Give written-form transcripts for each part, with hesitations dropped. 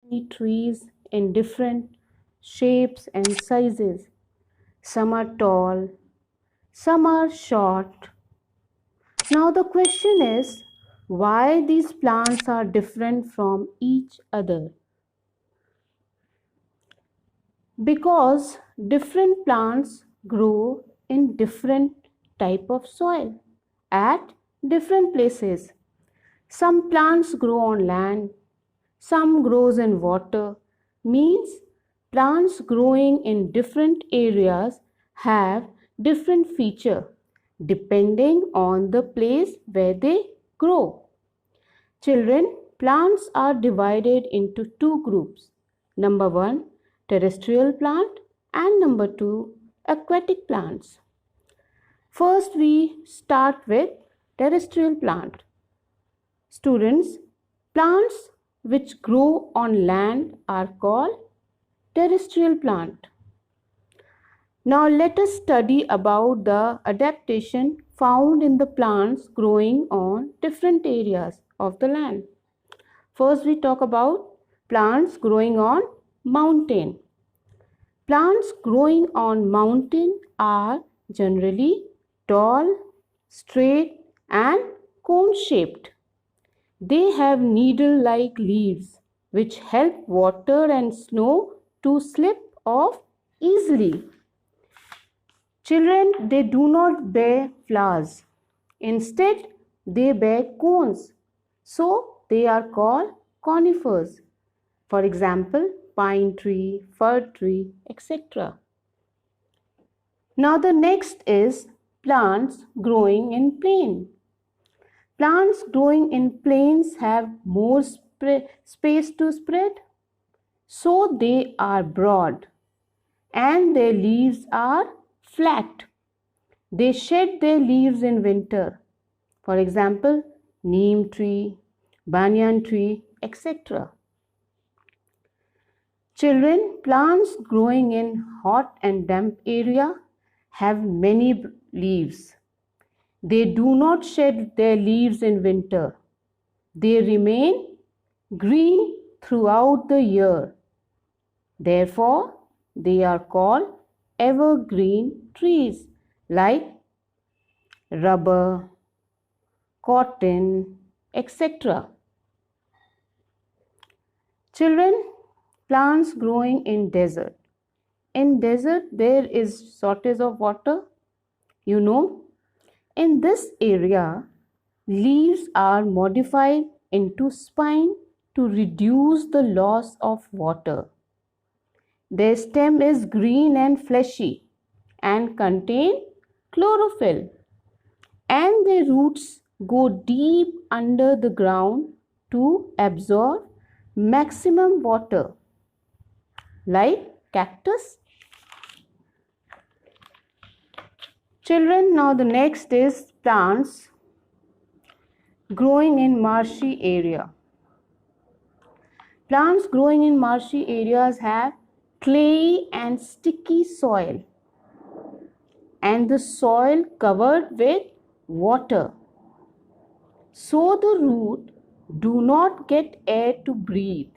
many trees in different shapes and sizes. Some are tall, some are short. Now the question is why these plants are different from each other. Because different plants grow in different type of soil at different places. Some plants grow on land, some grows in water. Means plants growing in different areas have different feature depending on the place where they grow. Children, plants are divided into two groups. Number 1, terrestrial plant, and number 2, aquatic plants. First, we start with terrestrial plant. Students, plants which grow on land are called terrestrial plant. Now let us study about the adaptation found in the plants growing on different areas of the land. First we talk about plants growing on mountain. Plants growing on mountain are generally tall, straight and cone-shaped. They have needle-like leaves which help water and snow to slip off easily. Children, they do not bear flowers. Instead, they bear cones. So, they are called conifers. For example, pine tree, fir tree, etc. Now, the next is plants growing in plain. Plants growing in plains have more space to spread, so they are broad and their leaves are flat. They shed their leaves in winter. For example, neem tree, banyan tree, etc. Children, plants growing in hot and damp area have many leaves. They do not shed their leaves in winter. They remain green throughout the year. Therefore, they are called evergreen trees like rubber, cotton, etc. Children, plants growing in desert. In desert, there is shortage of water. In this area, leaves are modified into spine to reduce the loss of water. Their stem is green and fleshy and contain chlorophyll, and their roots go deep under the ground to absorb maximum water, like cactus. Children, now the next is plants growing in marshy area. Plants growing in marshy areas have clayey and sticky soil and the soil covered with water. So the root do not get air to breathe.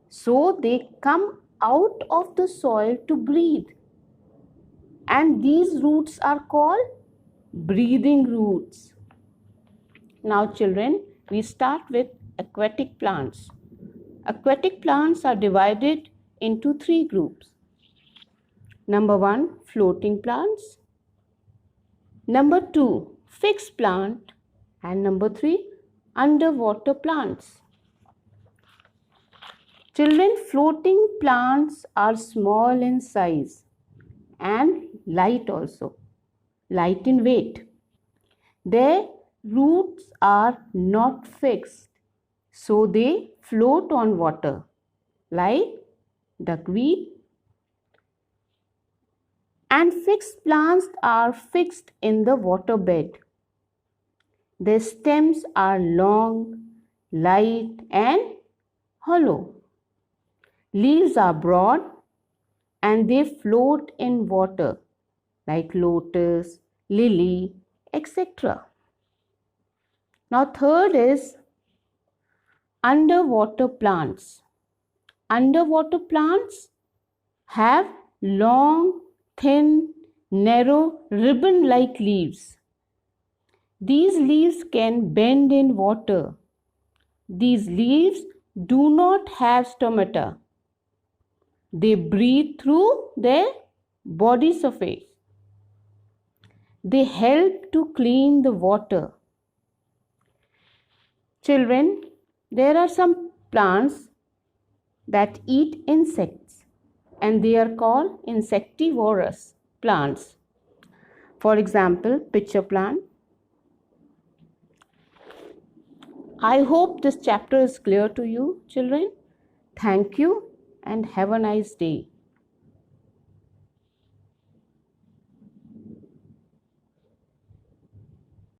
So they come out of the soil to breathe. And these roots are called breathing roots. Now children, we start with aquatic plants. Aquatic plants are divided into three groups. Number 1, floating plants. Number 2, fixed plant. And number 3, underwater plants. Children, floating plants are small in size and light also, light in weight. Their roots are not fixed, so they float on water like duckweed. And fixed plants are fixed in the waterbed. Their stems are long, light and hollow. Leaves are broad and they float in water like lotus, lily, etc. Now third is Underwater plants. Underwater plants have long, thin, narrow, ribbon-like leaves. These leaves can bend in water. These leaves do not have stomata. They breathe through their body surface. They help to clean the water. Children, there are some plants that eat insects and they are called insectivorous plants. For example, pitcher plant. I hope this chapter is clear to you, children. Thank you and have a nice day.